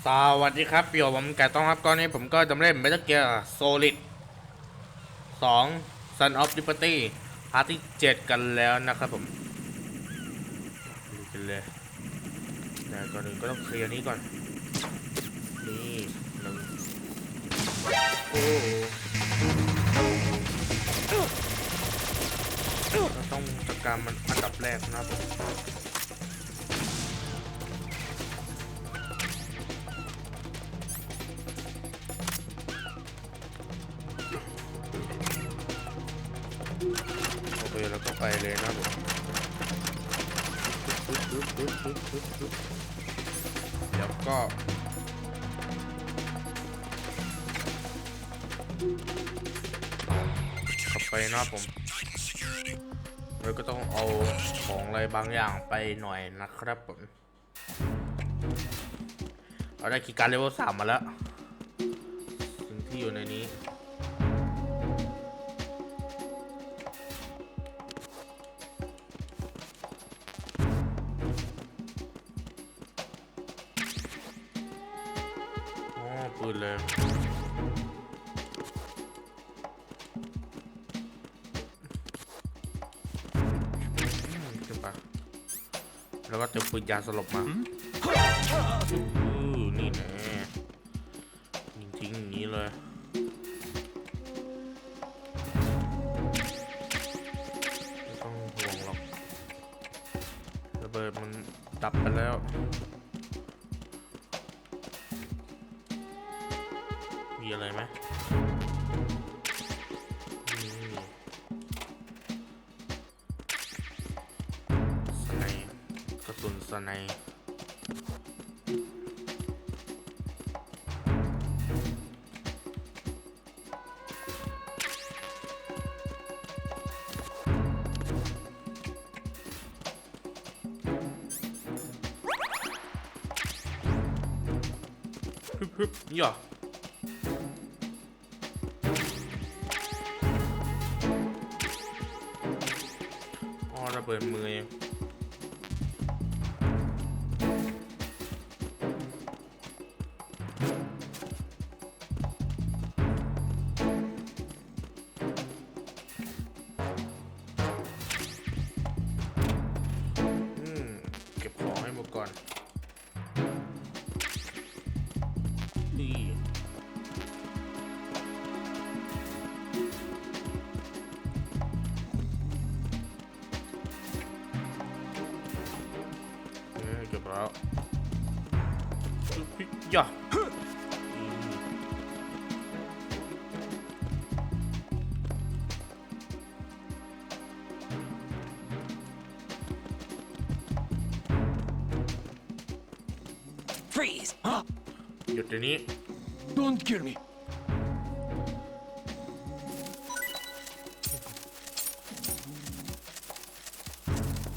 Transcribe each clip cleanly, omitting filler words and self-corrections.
สวัสดีครับพี่ผมไก่ต้องครับก่อนนี้ผมก็จะเล่น Metal Gear Solid 2 Son of Liberty พาร์ทที่7กันแล้วนะครับผมดูกันเลยแต่ก่อนอื่นก็ต้องเคลียร์นี้ก่อนนี่หนึ่งโอ้เราต้องจัดการมันอันดับแรกนะครับผมโอเคแล้วก็ไปเลยนะครับผมเดี๋ยวก็ขับไปนะครับผมแล้วก็ต้องเอาของอะไรบางอย่างไปหน่อยนะครับผมเราได้คีย์การ์ดเลเวล 3มาแล้วสิ่งที่อยู่ในนี้ปืนเลยขึ้นไปแล้วก็เจอปืนยาสลบมานี่แน่ยิงทิ้งอย่างนี้เลยไม่ต้องห่วงหรอกระเบิดมันดับไปแล้วมีอะไรไหมสไนป์กระสุนสไนป์ฮึบนี่หรอระเบิดมือเก็บของให้หมดก่อนนี่เก็บแล้วย่าหยุดเดี๋ยวนี้ Don't kill me.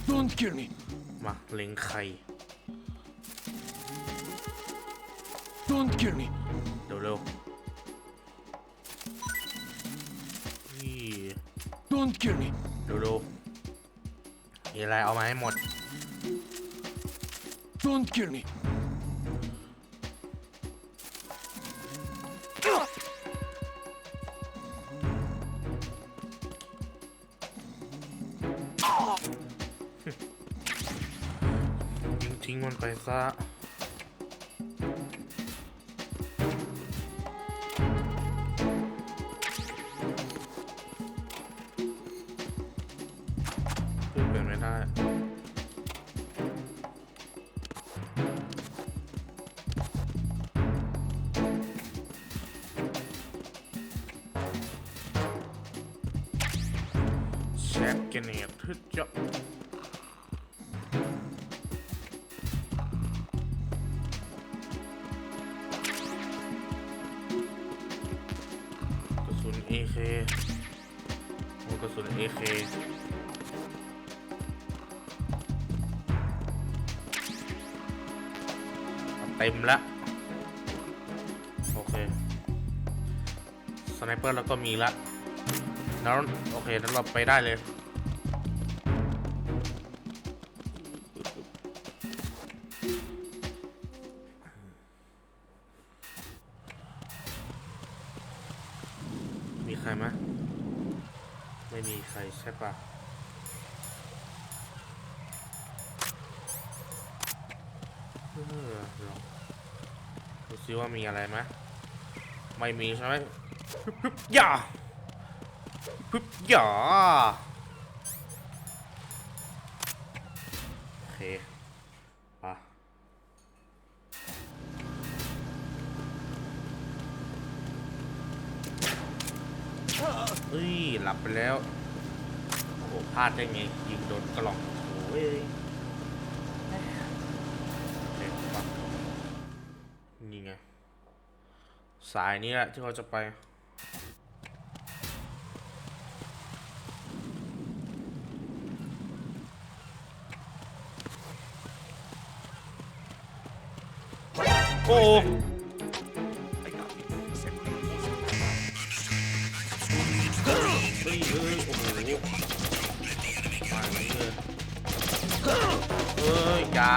Don't kill me. มาเล็งไข่ Don't kill me. เร็วนี่ Don't kill me. เร็วมีอะไรเอามาให้หมด Don't kill me. ทิ้งมันไปซะขึ้นไปไม่ได้แชทเกเนตทึดเจาะAK โอ้กระสุน AK เต็มละโอเคสไนเปอร์เราก็มีละแล้วโอเคนั้นเราไปได้เลย ใครไหมไม่มีใครใช่ปะลองดูซิว่ามีอะไรไหมไม่มีใช่ไหมปึ๊บอย่าปึ๊บอย่าโอเคปะเฮ้ยหลับไปแล้วโอ้โหพลาดได้ไงยิงโดนกล่องโอ้ยนี่ไงสายนี้แหละที่เขาจะไปโอ้เฮ้ยโอ้โหมาอย่างนี้เลยเฮ้ยยา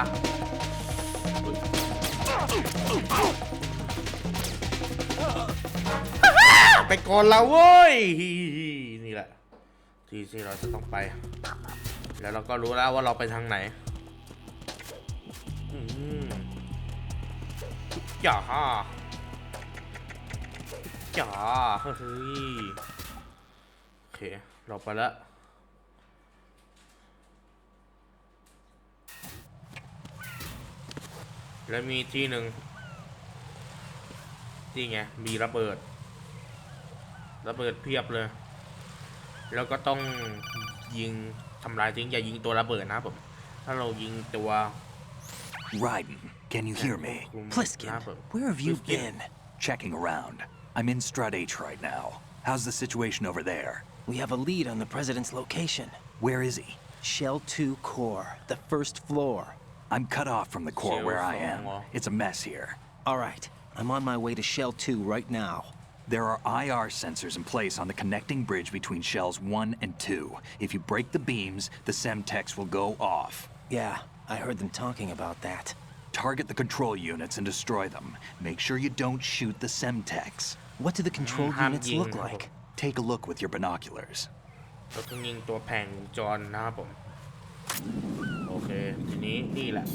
ไปก่อนเราเว้ยนี่แหละที่เราจะต้องไปแล้วเราก็รู้แล้วว่าเราไปทางไหนจ๋าจ๋าเฮ้ยโอเคเราไปแล้วแล้วมีที่หนึ่งที่ไงมีระเบิดเพียบเลยแล้วก็ต้องยิงทำลายทิ้งอย่ายิงตัวระเบิดนะผมถ้าเรายิงตัว Raiden, can you hear me? Pliskin, where have you been? Checking around. I'm in Strut H right now. How's the situation over there? We have a lead on the president's location. Where is he? Shell 2 core, the first floor. I'm cut off from the core Shell where I am. 2 It's a mess here. All right, I'm on my way to Shell 2 right now. There are IR sensors in place on the connecting bridge between Shells 1 and 2. If you break the beams, the Semtex will go off. Yeah, I heard them talking about that. Target the control units and destroy them. Make sure you don't shoot the Semtex. What do the control units look like? Take a look with your binoculars. เราต้องยิงตัวแผงจรนะครับผมโอเคทีนี้นี่แหละ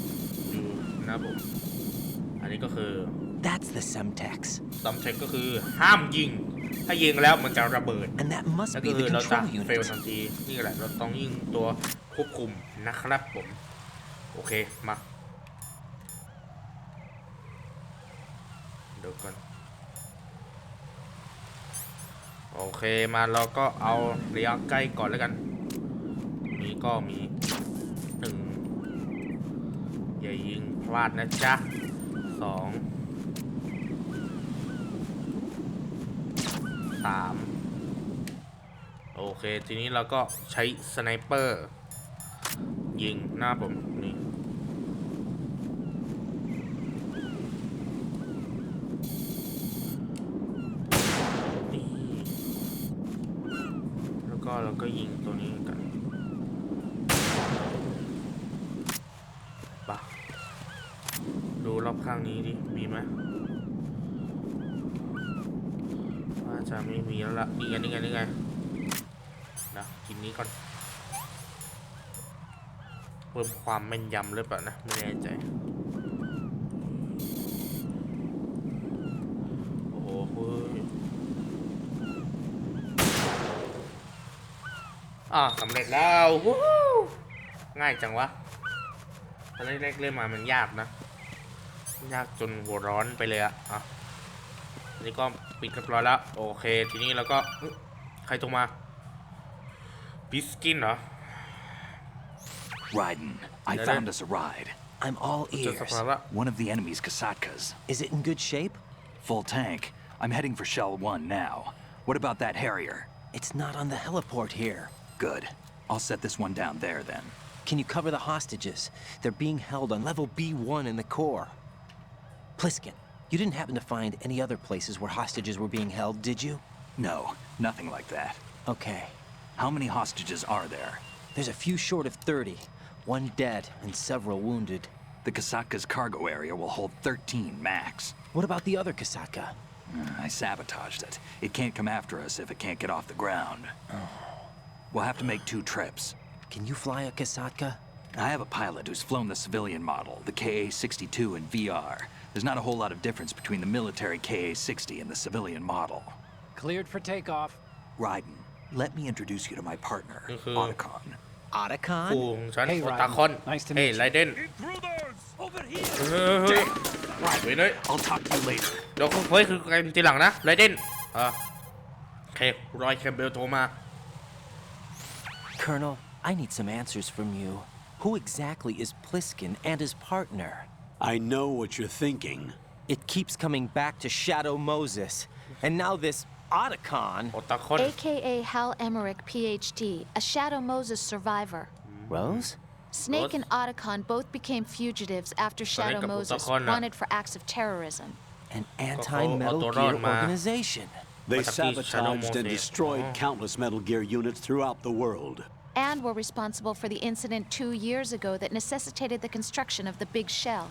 อยู่นะครับผมอันนี้ก็คือ That's the Semtex. ซัมเทคก็คือห้ามยิงถ้ายิงแล้วมันจะระเบิด And that must แล้ว be ก็คือ the เราจะ control เฟล unit. ทันทีนี่แหละเราต้องยิงตัวควบคุมนะครับผมโอเคมาเดี๋ยวก่อนโอเคมาเราก็เอาระยะใกล้ก่อนแล้วกันนี้ก็มี1อย่ายิงพลาดนะจ๊ะ2 3โอเคทีนี้เราก็ใช้สไนเปอร์ยิงหน้าผมนี่แล้วก็เราก็ยิงตัวนี้กันปะดูรอบข้างนี้ดิมีไหมว่าจะไม่มีแล้วละนี่ไงนะกินนี้ก่อนเพิ่มความแม่นยำหรือเปล่านะไม่แน่ใจโอ้โหสำเร็จแล้ววู้ง่ายจังวะตอนแรกๆเล่นมามันยากนะยากจนหัวร้อนไปเลยอะนี่ก็ปิดเรียบร้อยแล้วโอเคทีนี้เราก็ใครโทรมาบิสกินเหรอ Raiden, I found us a ride. I'm all เจอ ears. สภาวะ One of the enemy's Kasatkas. Is it in good shape? Full tank. I'm heading for Shell 1 now. What about that Harrier? It's not on the heliport here. Good. I'll set this one down there then. Can you cover the hostages? They're being held on level B1 in the core. Pliskin, you didn't happen to find any other places where hostages were being held, did you? No, nothing like that. Okay. How many hostages are there? There's a few short of 30. One dead and several wounded. The Kasatka's cargo area will hold 13 max. What about the other Kasaka? I sabotaged it. It can't come after us if it can't get off the ground. We'll have to make 2 trips. Can you fly a Kasatka? I have a pilot who's flown the civilian model, the KA-62 in VR. There's not a whole lot of difference between the military KA-60 and the civilian model. Cleared for takeoff. Raiden, let me introduce you to my partner, Otacon. ค Otacon? รูของฉัน Hey, โอตาคอน Raiden. Nice to เฮ้ย meet you. ไรเดน Over here! เฮ้ยไปเลย I'll talk to you later. เดี๋ยวเฮ้ยคือกันทีหลังนะไรเดนโอเครอยแคมเบลโทรมา Colonel, I need some answers from you. Who exactly is Pliskin and his partner? I know what you're thinking. It keeps coming back to Shadow Moses. And now this Otacon. โอตาคอน AKA Hal Emmerich, PhD, a Shadow Moses survivor. Rose? Snake and Otacon both became fugitives after Shadowกับ Moses Otacon น่ะ wanted for acts of terrorism. An anti-Metal Otacon Gear มา organization. They But at least Shadow sabotaged and Moses. destroyed Oh. countless Metal Gear units throughout the world. And were responsible for the incident 2 years ago that necessitated the construction of the big shell.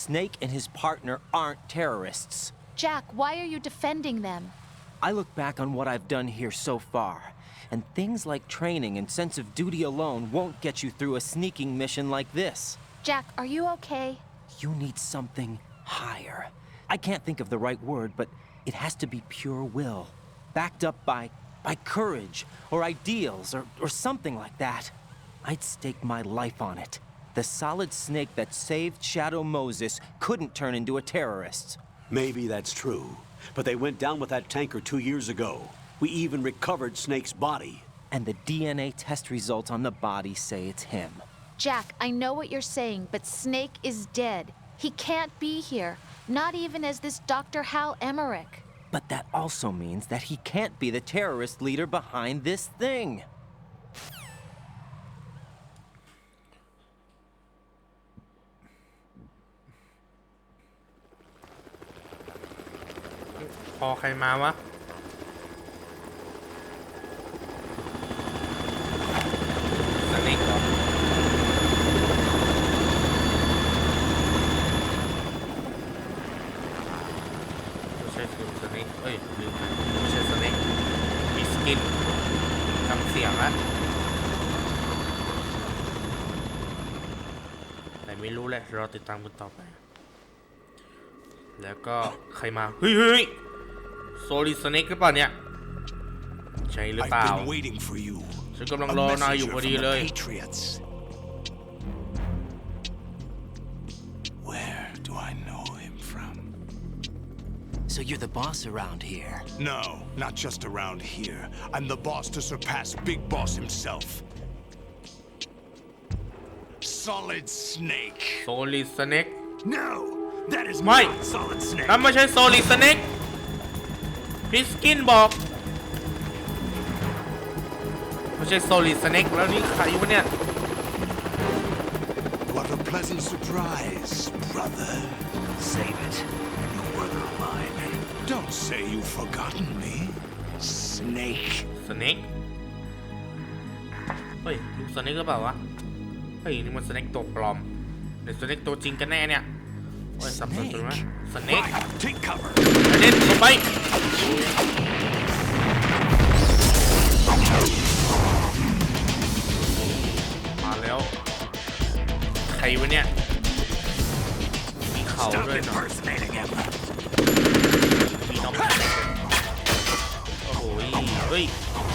Snake and his partner aren't terrorists. Jack, why are you defending them? I look back on what I've done here so far, and things like training and sense of duty alone won't get you through a sneaking mission like this. Jack, are you okay? You need something higher. I can't think of the right word, but it has to be pure will, backed up by courage or ideals or something like that. I'd stake my life on it. The solid snake that saved Shadow Moses couldn't turn into a terrorist. Maybe that's true, but they went down with that tanker 2 years ago. We even recovered Snake's body. And the DNA test results on the body say it's him. Jack, I know what you're saying, but Snake is dead. He can't be here, not even as this Dr. Hal Emmerich. But that also means that he can't be the terrorist leader behind this thing. พอใครมาวะสนิกเหรอไม่ใช่ฟิลสนิกเอ้ยลืมไปไม่ใช่สนิกมีสกินจำเสียงละแต่ไม่รู้เลยรอติดตามกันต่อไปแล้วก็ใครมาเฮ้ยโซลิดสเน็กหรือเปล่าเนี่ยใช่หรือเปล่า I've been waiting for you. ฉันกำลังรอนายอยู่พอดีเลย Patriots. Where do I know him from? So you're the boss around here. No, not just around here. I'm the boss to surpass Big Boss himself. Solid Snake. โซลิดสเน็ก No, that is Mike. not Solid Snake. นั่นไม่ใช่โซลิดสเน็กพิสกินบอกไม่ใช่โซลิดสเน็กแล้วนี่ใครวะเนี่ย What a pleasant surprise, brother. Save it. You brother of mine. Don't say you've forgotten me. Snake. สเน็กเฮ้ยลูกสเน็กหรือเปล่าวะเฮ้ยนี่มันสเน็กตัวปลอมหรือสเน็กตัวจริงกันแน่เนี่ยโอ้ยสับสนจนวะสเน็ก Right, take cover. เล่นลงไปมาแล้วใครวะเนี่ยมีเขา Stop ด้วยเนาะ impersonating him. มีน้องโอ้โหเฮ้ย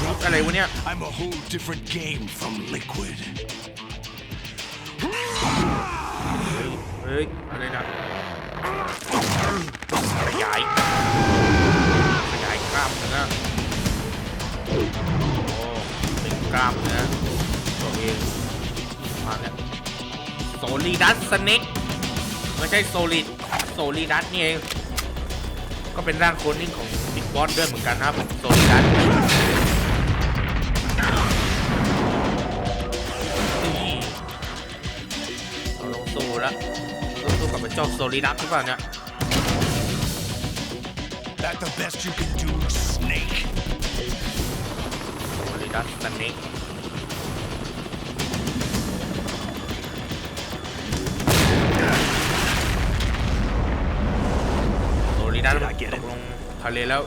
ลุกอะไรวะเนี่ย I'm a whole different game from Liquid. เฮ้ยอะไรนะขยายกล้ามเนื้อโอ้เป็นกล้ามเนื้อตัวเองมาเนี่ยโซลิดัสสเน็กไม่ใช่โซลิดัสนี่เองก็เป็นร่างโคลนนิ่งของบิ๊กบอสด้วยเหมือนกันครับโซลิดัสเราลงสู้แล้วสู้กับเจ้าโซลิดัสหรือเปล่าเนี่ย That the best you can do, Snake? โซลิดัสสเน็กโซลิดัสตกลงท ทะเลแล้ว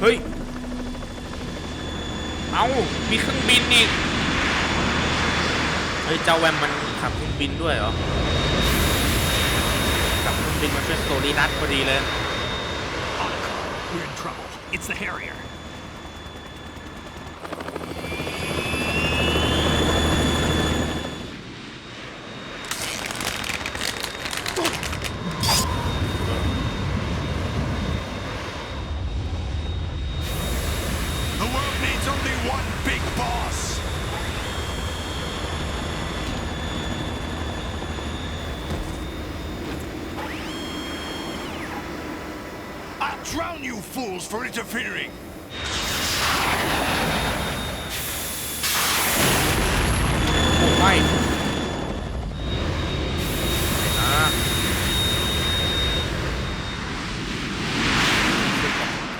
เฮ้ยเอามีเครื่องบินอีกเฮ้ยเจ้าแวมมันขับเครื่องบินด้วยเหรอขับเครื่องบินมาช่วยโซลิดัสพอดีเลย We're in trouble. It's the Harrier. The world needs only one big boss. I'll drown you fools for interfering. โอ้ไม่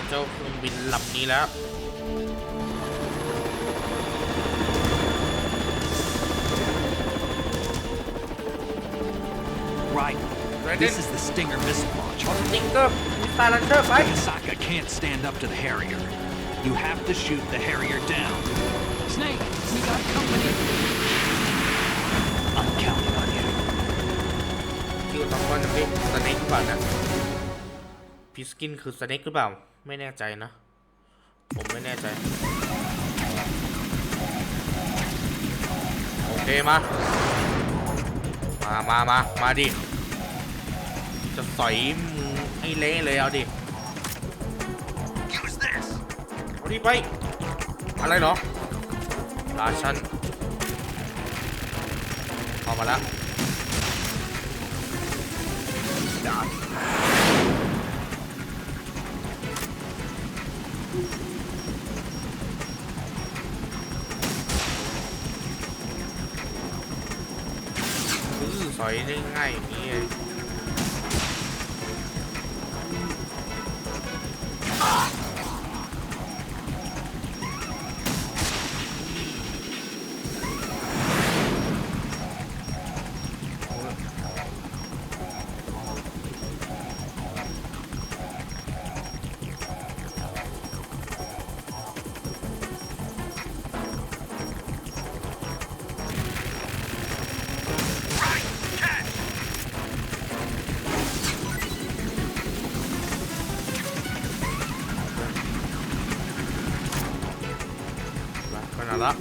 เจ้าเครื่องบินลำนี้แล้ว Right. This is the Stinger missile launcher. สติงเกอร์มีตาลันเชอร์ไป Saka can't stand up to the Harrier. You have to shoot the Harrier down. Snake, we got company. I'm counting on you. คิวสองคนนะพี่สเน็กหรือเปล่านะพิสกินคือสเน็กหรือเปล่าไม่แน่ใจนะผมไม่แน่ใจโอเคมาดิจะสอยมือให้เละเลยเอาดิ Use this. เอาดิไปอะไรเหรอราชันเข้ามาแล้วสอยได้ง่ายอย่างนี้เลยขนาดละ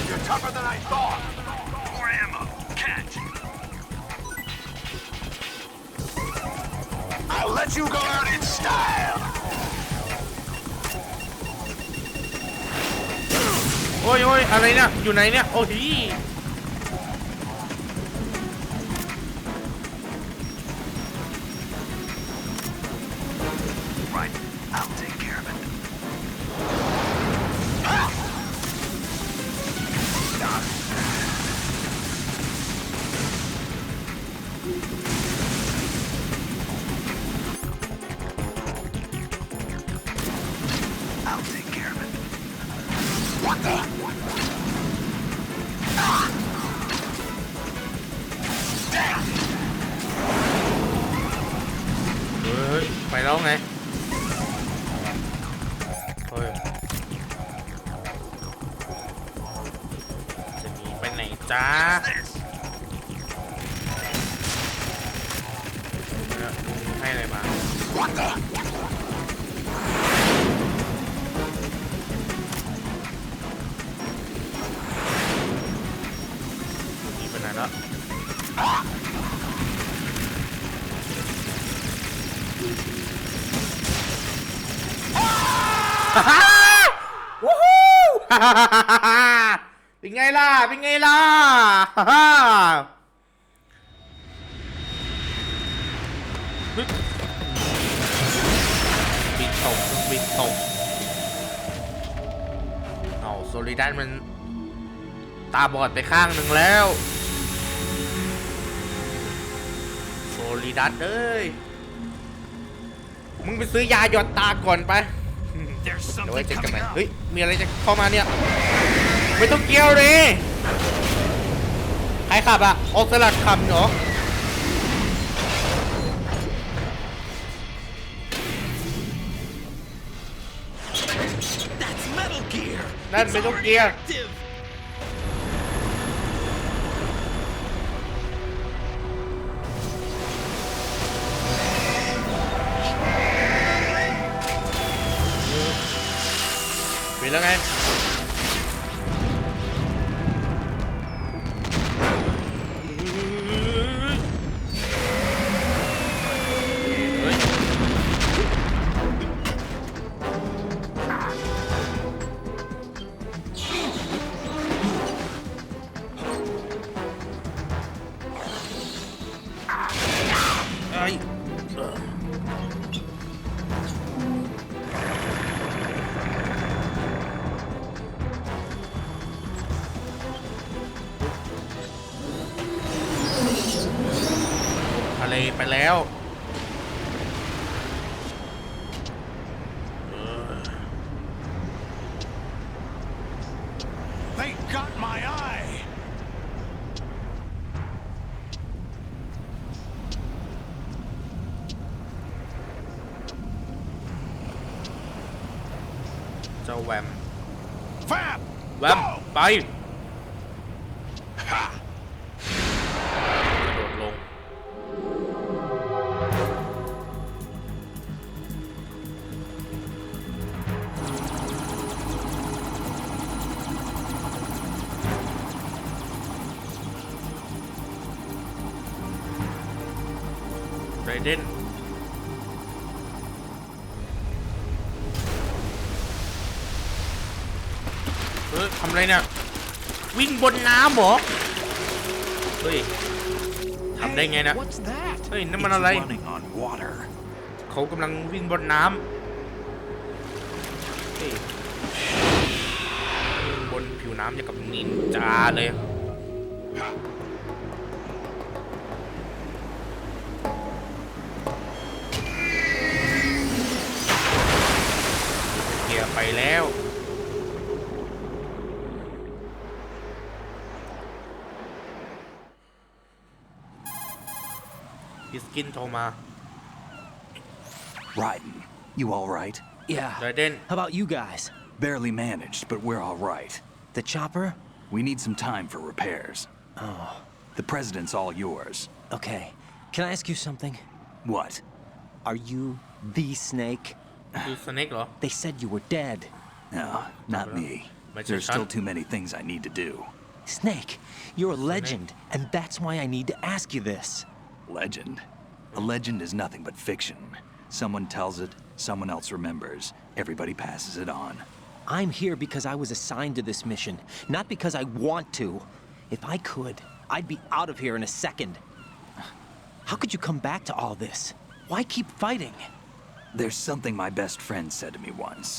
You're tougher than I thought. More ammo. Catch. I'll let you go out in style. โอ้ยอะไรเนี่ยอยู่ไหนเนี่ยโอ้ย Right. I'll take care of it. เฮ้ยไปแล้วไงเฮ้ยจะหนีไปไหนจ้าให้อะไรมาหนีไปไหนแล้ววู้ฮู้เป็นไงล่ะเป็นไงล่ะบินตกเอาโซลิดัสมันตาบอดไปข้างหนึ่งแล้วโซลิดัสเอ้ยโห มึงไปซื้อยาหยอดตาก่อนไป There's เดี๋ยวไว้ something เจอกันใหม่ coming เฮ้ย up. มีอะไรจะเข้ามาเนี่ย ไม่ต้องเกี่ยวเลยใครขับอะออกสลัดขับเหรอ That's Metal Gear! นั่นไม่ต้องเกียร์ Active! เป็นแล้วไง เฮ้ย ไอ้ทะเลไปแล้ว They got my eye. เจ้าแวม Fab. แวม Go. ไป Ha. กระโดดลง ไรเดนทำอะไรเนี่ย วิ่งบนน้ำเหรอ เฮ้ย ทำได้ไงนะ What's that? เฮ้ยนั่นมันอะไร It's running on water. เขากำลังวิ่งบนน้ำเฮ้ยวิ่งบนผิวน้ำอย่างกับนินจาเลย เกียร์ไปแล้วพิสกินโทรมา Raiden, you all right? Yeah. ไรเดน How about you guys? Barely managed, but we're all right. The chopper? We need some time for repairs. Oh, The president's all yours. okay. Can I ask you something? What? Are you the Snake? คือสเน็กเหรอ They said you were dead. No, not me. But There's you're still son. too many things I need to do. Snake, you're a legend, and that's why I need to ask you this. Legend? A legend is nothing but fiction. Someone tells it, someone else remembers. Everybody passes it on. I'm here because I was assigned to this mission, not because I want to. If I could, I'd be out of here in a second. How could you come back to all this? Why keep fighting? There's something my best friend said to me once.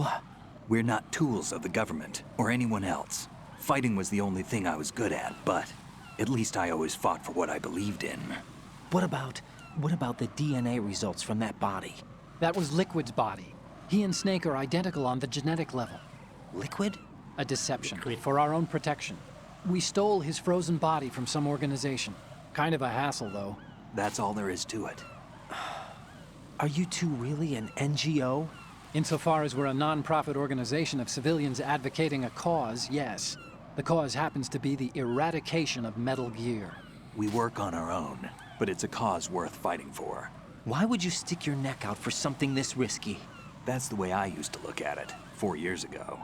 What? We're not tools of the government or anyone else. Fighting was the only thing I was good at, but at least I always fought for what I believed in. What about the DNA results from that body? That was Liquid's body. He and Snake are identical on the genetic level. Liquid? A deception Liquid. for our own protection. We stole his frozen body from some organization. Kind of a hassle, though. That's all there is to it. Are you two really an NGO? Insofar as we're a non-profit organization of civilians advocating a cause, yes. The cause happens to be the eradication of Metal Gear. We work on our own, but it's a cause worth fighting for. Why would you stick your neck out for something this risky? That's the way I used to look at it 4 years ago.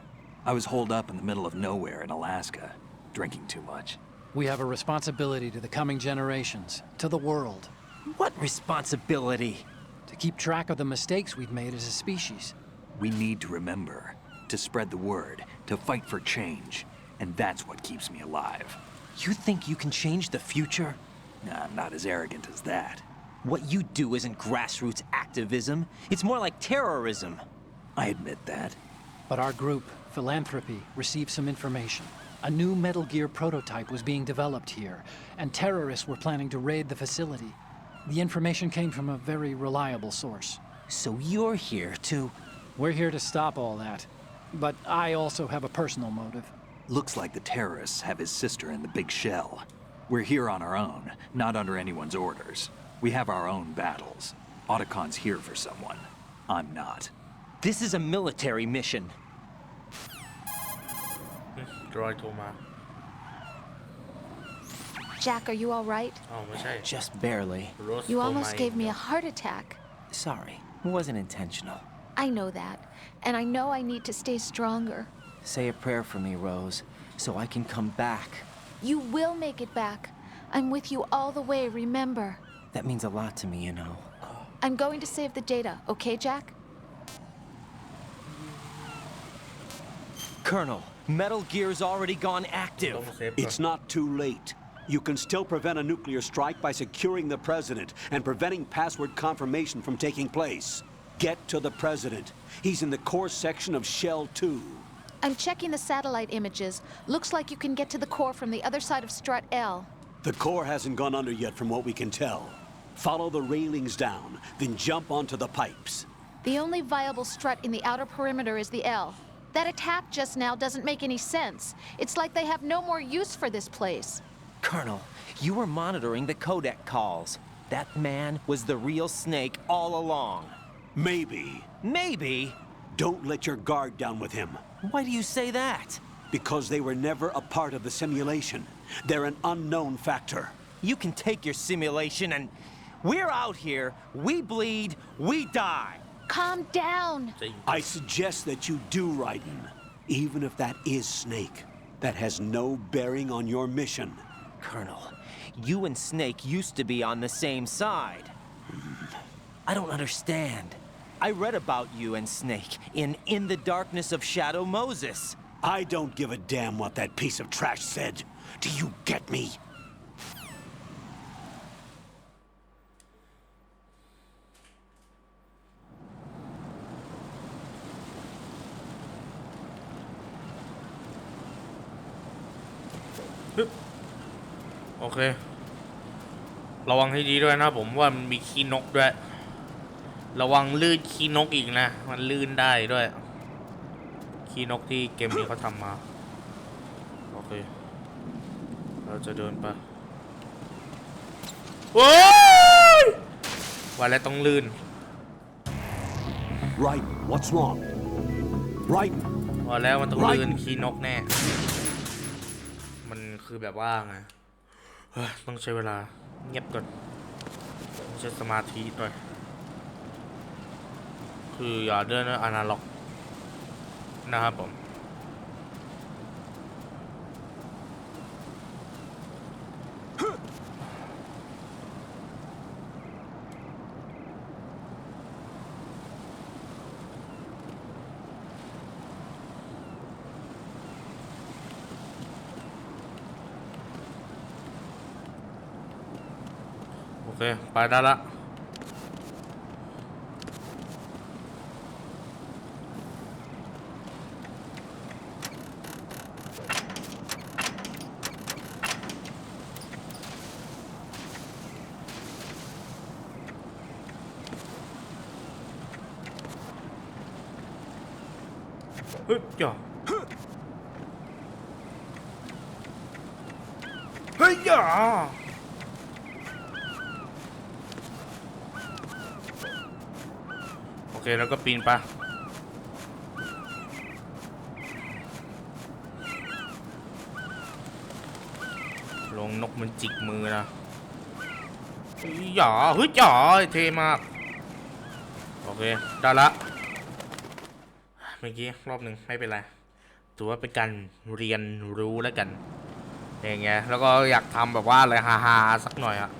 I was holed up in the middle of nowhere in Alaska, drinking too much. We have a responsibility to the coming generations, to the world, What responsibility? to keep track of the mistakes we've made as a species. We need to remember, to spread the word, to fight for change, and that's what keeps me alive. You think you can change the future? I'm not as arrogant as that. What you do isn't grassroots activism. It's more like terrorism. I admit that. But our group, Philanthropy, received some information. A new Metal Gear prototype was being developed here, and terrorists were planning to raid the facility. The information came from a very reliable source. So you're here to... We're here to stop all that. But I also have a personal motive. Looks like the terrorists have his sister in the big shell. We're here on our own, not under anyone's orders. We have our own battles. Otacon's here for someone. I'm not. This is a military mission. รอยโทรมา Jack, are you all right? อ้าวไม่ใช่ Just barely. โรส You โทร almost มา gave me a heart attack. Sorry, it wasn't intentional. I know that. And I know I need to stay stronger. Say a prayer for me, Rose, so I can come back. You will make it back. I'm with you all the way, remember. That means a lot to me, you know. I'm going to save the data, okay, Jack? Colonel, Metal Gear's already gone ต้อง active. เซฟก่อน It's not too late. You can still prevent a nuclear strike by securing the president and preventing password confirmation from taking place. Get to the president. He's in the core section of Shell 2. I'm checking the satellite images. Looks like you can get to the core from the other side of Strut L. The core hasn't gone under yet from what we can tell. Follow the railings down, then jump onto the pipes. The only viable strut in the outer perimeter is the L. That attack just now doesn't make any sense. It's like they have no more use for this place. Colonel, you were monitoring the codec calls. That man was the real Snake all along. Maybe. Maybe? Don't let your guard down with him. Why do you say that? Because they were never a part of the simulation. They're an unknown factor. You can take your simulation and... We're out here, we bleed, we die. Calm down. I suggest that you do, Raiden. Even if that is Snake. That has no bearing on your mission. Colonel, you and Snake used to be on the same side. I don't understand. I read about you and Snake in the Darkness of Shadow Moses. I don't give a damn what that piece of trash said. Do you get me?ฮึบโอเค ระวังให้ดีด้วยนะผมว่ามันมีขี้นกด้วย ระวังลื่นขี้นกอีกนะ มันลื่นได้ด้วย ขี้นกที่เกมนี้เขาทำมา โอเค เราจะเดินไปโอ้ยว่าแล้วต้องลื่น Raiden, what's wrong? Raiden. ว่าแล้วมันต้องลื่นขี้นกแน่ มันคือแบบว่าไงต้องใช้เวลาเงียบก่อนใช้สมาธิหน่อยคืออย่าเดินอนาล็อกนะครับผมโอเคไปได้ละเฮ้ยจ่อเฮ้ยจ่อโอเคแล้วก็ปีนไปลงนกมันจิกมือนะเฮ้ยจ่อเฮ้ยจ่อเท่มากโอเคได้ละเมื่อกี้รอบหนึ่งไม่เป็นไรถือว่าเป็นการเรียนรู้แล้วกันอย่างเงี้ยแล้วก็อยากทำแบบว่าอะไรฮาๆสักหน่อยอะ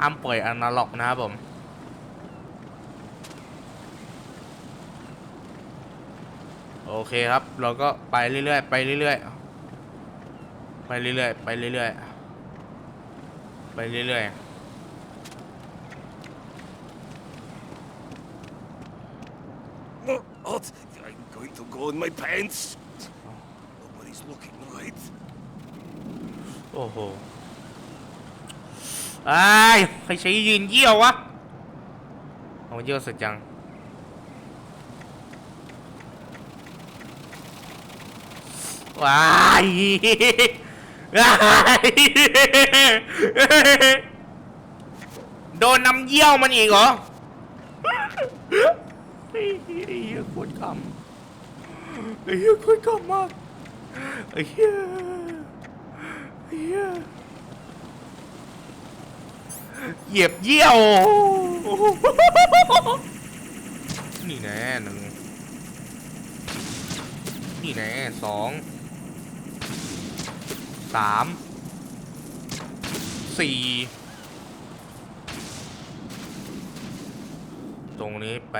ห้ามปล่อยอนาล็อกนะครับผมโอเคครับเราก็ไปเรื่อยๆไปเรื่อยๆไปเรื่อยๆไปเรื่อยๆไปเรื่อยๆ What? I'm going to go in my pants. Nobody's looking, right? โอ้โหไอ้ยใครใช้ยืนเยี่ยววะเอาเยี่ยวเสร็จยังว้ายโดนน้ำเยี่ยวมันอีกเหรอไอ้เหี้ยโคตรขำไอ้เหี้ยโคตรขำมากไอ้เหี้ยเหยียบเยี่ยวนี่แน่หนึ่งนี่แน่สองสามสี่ตรงนี้ไป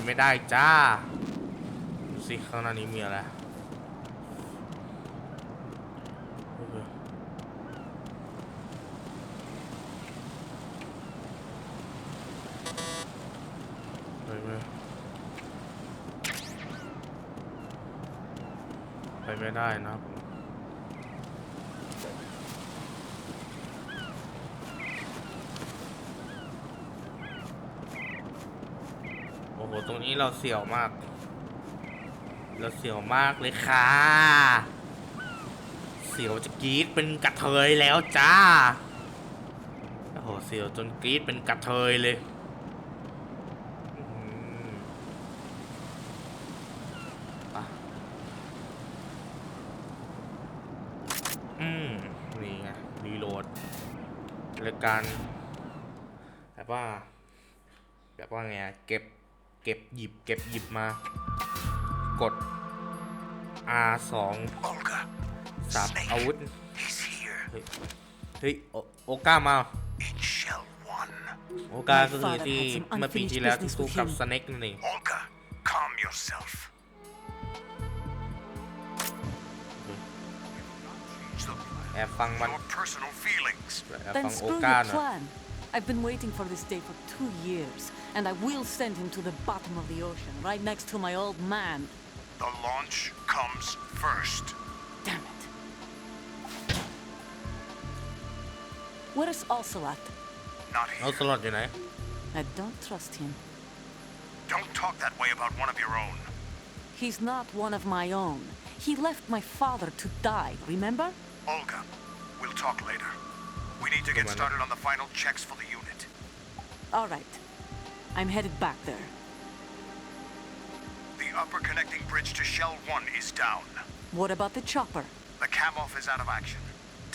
ไม่ได้จ้าดูสิข้างหน้านี้มีอะไรไปไม่ได้นะโอ้โหตรงนี้เราเสี่ยวมากเลยค่ะเสี่ยวจะกรี๊ดเป็นกระเทยแล้วจ้าโอ้โหเสี่ยวจนกรี๊ดเป็นกระเทยเลยนี่ไงรีโหลดรายการแบบว่าไงเก็บหยิบมากด R2 สับอาวุธเฮ้ยโอก้ามาโอก้าก็คือที่เมื่อปีที่แล้วที่สู้กับสเน็กนั่นเองแอบฟังมันแอบฟังโอก้าหน่อย I've been waiting for this day for 2 years, and I will send him to the bottom of the ocean, right next to my old man. The launch comes first. Damn it. Where is Ocelot? Not here. เอาสล็อตอยู่ไหน I don't trust him. Don't talk that way about one of your own. He's not one of my own. He left my father to die, remember? Olga, we'll talk later. We need to get started on the final checks for the unit. All right. I'm headed back there. The upper connecting bridge to Shell 1 is down. What about the chopper? The cam-off is out of action.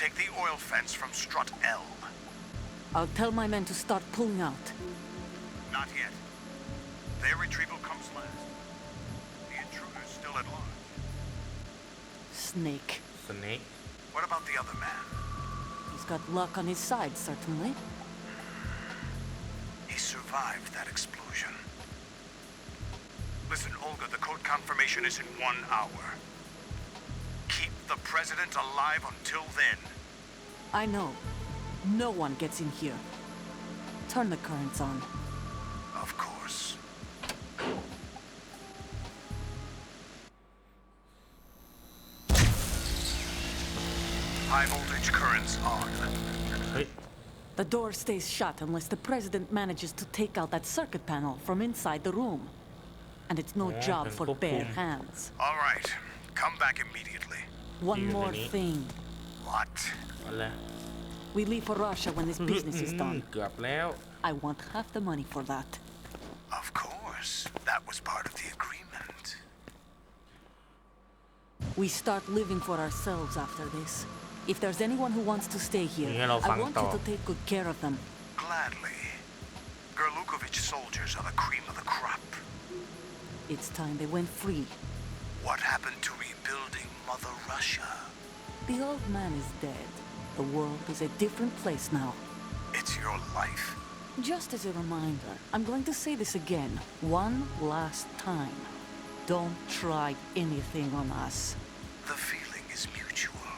Take the oil fence from strut L. I'll tell my men to start pulling out. Not yet. Their retrieval comes last. The intruder's still at large. Snake. Snake. What about the other man? He's got luck on his side, certainly. He survived that explosion. Listen, Olga, the code confirmation is in 1 hour. Keep the president alive until then. I know. No one gets in here. Turn the currents on. Of course. High voltage currents on. The door stays shut unless the president manages to take out that circuit panel from inside the room. And it's no job for bare hands. All right. Come back immediately. One more thing. What? อะไร We leave for Russia when this business is done. เกือบแล้ว I want half the money for that. Of course. That was part of the agreement. We start living for ourselves after this. If there's anyone who wants to stay here, I want you to take good care of them. Gladly. Gerlukovich soldiers are the cream of the crop. It's time they went free. What happened to rebuilding Mother Russia? The old man is dead. The world is a different place now. It's your life. Just as a reminder, I'm going to say this again, one last time. Don't try anything on us. The feeling is mutual.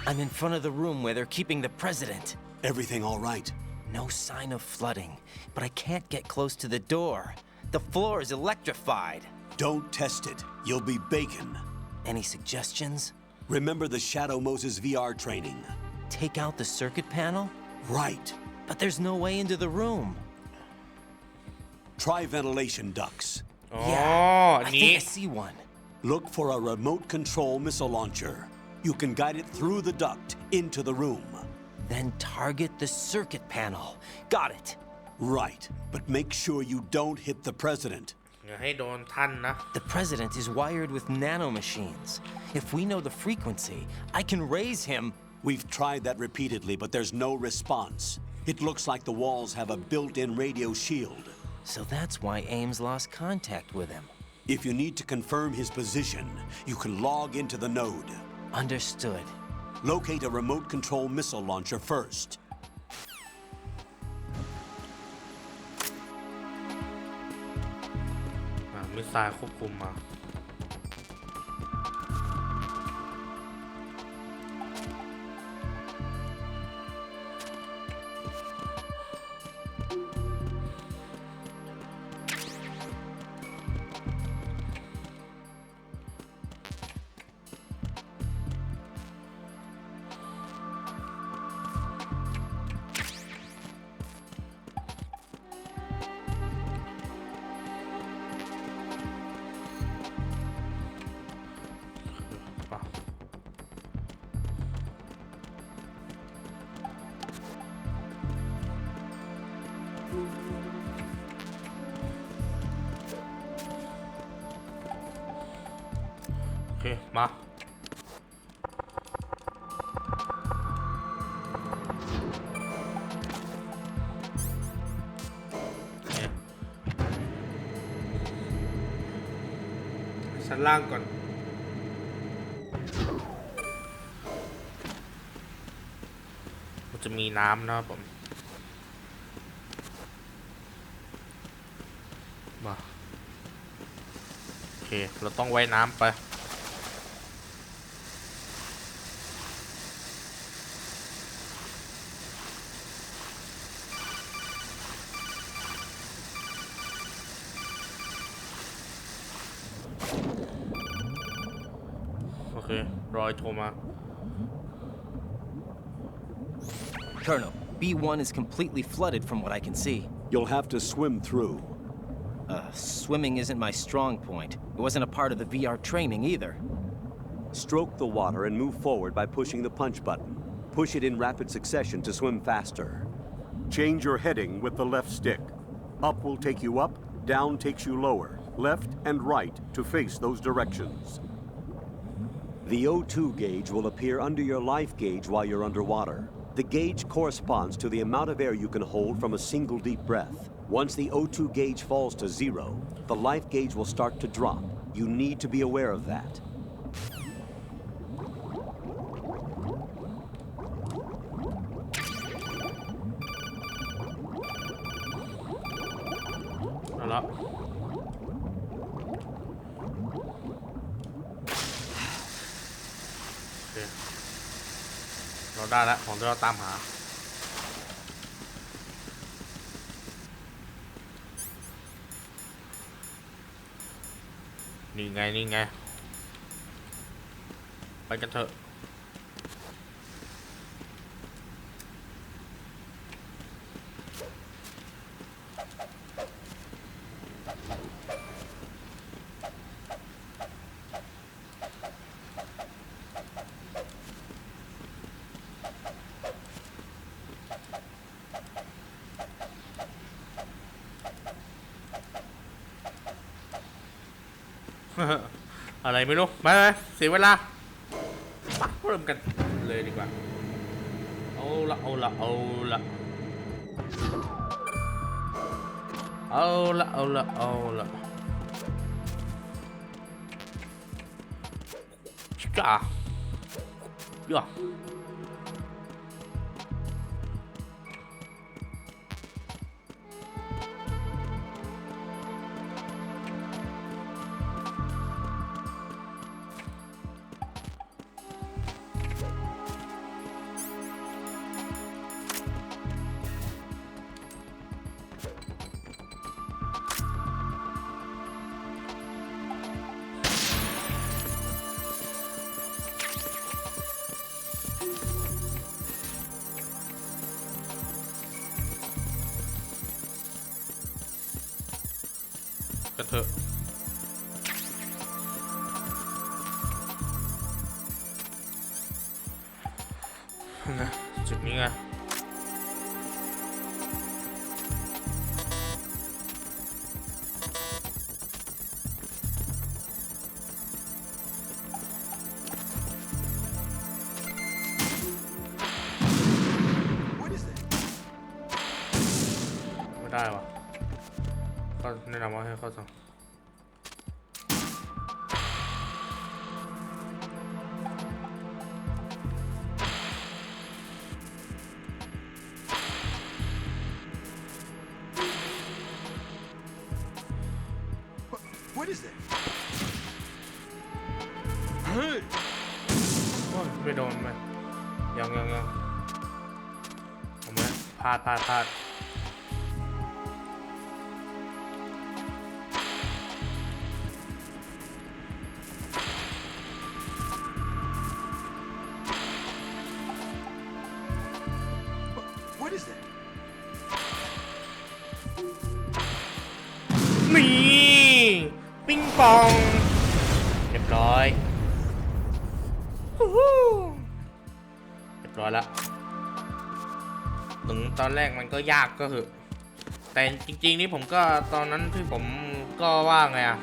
I'm in front of the room where they're keeping the president. Everything all right? No sign of flooding, but I can't get close to the door. The floor is electrified. Don't test it. You'll be bacon. Any suggestions? Remember the Shadow Moses VR training. Take out the circuit panel? Right. But there's no way into the room. Try ventilation ducts. อ๋อ I นี้ think I see one. Look for a remote control missile launcher. You can guide it through the duct into the room. Then target the circuit panel. Got it. Right. But make sure you don't hit the president. อย่าให้โดนท่านนะ The president is wired with nanomachines. If we know the frequency, I can raise him. We've tried that repeatedly, but there's no response. It looks like the walls have a built-in radio shield. So that's why Ames lost contact with him. If you need to confirm his position, you can log into the node. Understood. Locate a remote control missile launcher first. มิสไซล์ควบคุมมา โอเค มา ชั้นล่างก่อน มันจะมีน้ำนะครับผม มา โอเค เราต้องว่ายน้ำไป โอเค รอยโทรมา Colonel, B1 is completely flooded from what I can see. You'll have to swim through. Swimming isn't my strong point. It wasn't a part of the VR training either. Stroke the water and move forward by pushing the punch button. Push it in rapid succession to swim faster. Change your heading with the left stick. Up will take you up, down takes you lower, left and right to face those directions. The O2 gauge will appear under your life gauge while you're underwater. The gauge corresponds to the amount of air you can hold from a single deep breath. Once the O2 gauge falls to zero, the life gauge will start to drop. You need to be aware of that. เอาละ โอเค เราได้แล้ว ของที่เราตามหา นี่ไง นี่ไง ไปกันเถอะ อะไรไม่รู้มาเลยเสียเวลาปักเริ่มกันเลยดีกว่า เอาละเอาละเอาละเอาละเอาละเอาละชิกาย่า กันเถอะนะจุดนี้ไงไม่ได้วะก็แนะนำว่าให้เข้าสั่งไม่โดนไหมยังผมไหมพลาดนี่ปิงปองเรียบร้อยเรียบร้อยแล้วถึงตอนแรกมันก็ยากก็คือแต่จริงๆนี่ผมก็ตอนนั้นที่ผมก็ว่าไงอะ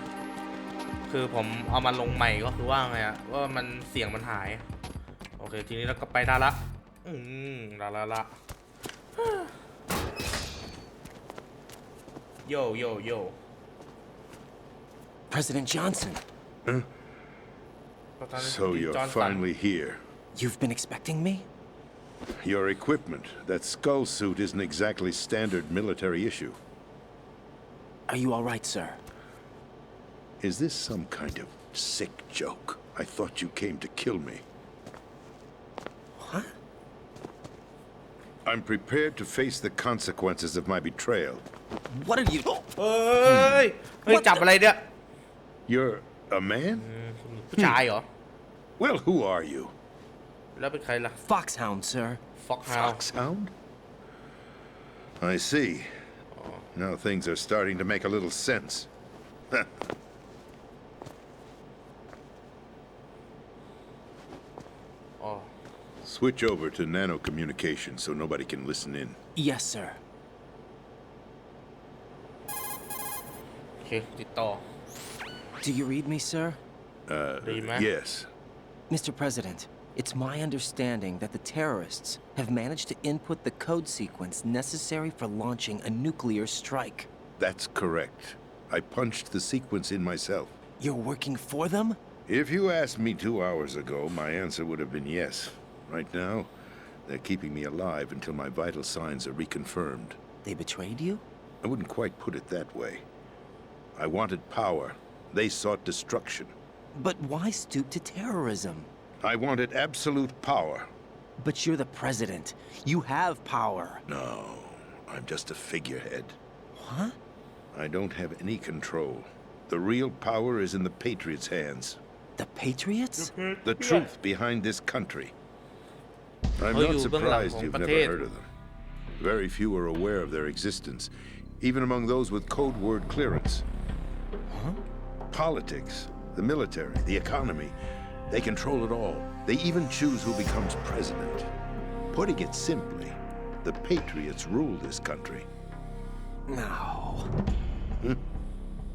คือผมเอามาลงใหม่ก็คือว่าไงอะว่ามันเสียงมันหายโอเคทีนี้เราก็ไปได้ละละโย President Johnson. So you're finally here. You've been expecting me? Your equipment, that skull suit isn't exactly standard military issue. Are you all right, sir? Is this some kind of sick joke? I thought you came to kill me. What? I'm prepared to face the consequences of my betrayal. What are you... เฮ้ยจับอะไรเนี่ย You're a man? ผู้ชายเหรอ Well, who are you? แล้วเป็นใครล่ะ Foxhound, sir. Foxhound? I see. Now things are starting to make a little sense. Switch over to nano communication so nobody can listen in. Yes, sir. โอเคติดต่อ Do you read me, sir? Yes. Mr. President, it's my understanding that the terrorists have managed to input the code sequence necessary for launching a nuclear strike. That's correct. I punched the sequence in myself. You're working for them? If you asked me 2 hours ago, my answer would have been yes. Right now, they're keeping me alive until my vital signs are reconfirmed. They betrayed you? I wouldn't quite put it that way. I wanted power. They sought destruction. But why stoop to terrorism? I wanted absolute power. But you're the president. You have power. No, I'm just a figurehead. What? I don't have any control. The real power is in the Patriots' hands. The Patriots? The truth behind this country. I'm not surprised you've never heard of them. Very few are aware of their existence, even among those with code word clearance. Huh? Politics, the military, the economy, they control it all. They even choose who becomes president. Putting it simply, the Patriots rule this country. No.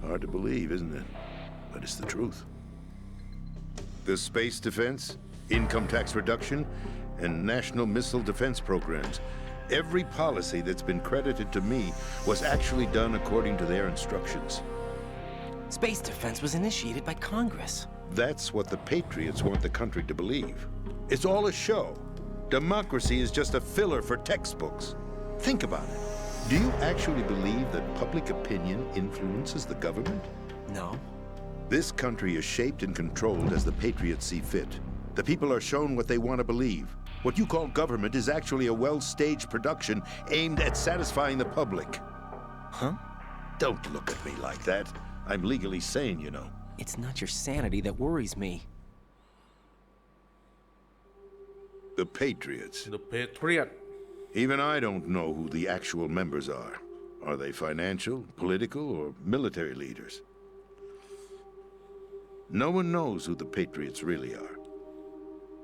Hard to believe, isn't it? But it's the truth. The space defense, income tax reduction, and national missile defense programs. Every policy that's been credited to me was actually done according to their instructions. Space defense was initiated by Congress. That's what the Patriots want the country to believe. It's all a show. Democracy is just a filler for textbooks. Think about it. Do you actually believe that public opinion influences the government? No. This country is shaped and controlled as the Patriots see fit. The people are shown what they want to believe. What you call government is actually a well-staged production aimed at satisfying the public. Huh? Don't look at me like that. I'm legally sane, you know. It's not your sanity that worries me. The Patriots. The Patriot Even I don't know who the actual members are. Are they financial, political, or military leaders? No one knows who the Patriots really are.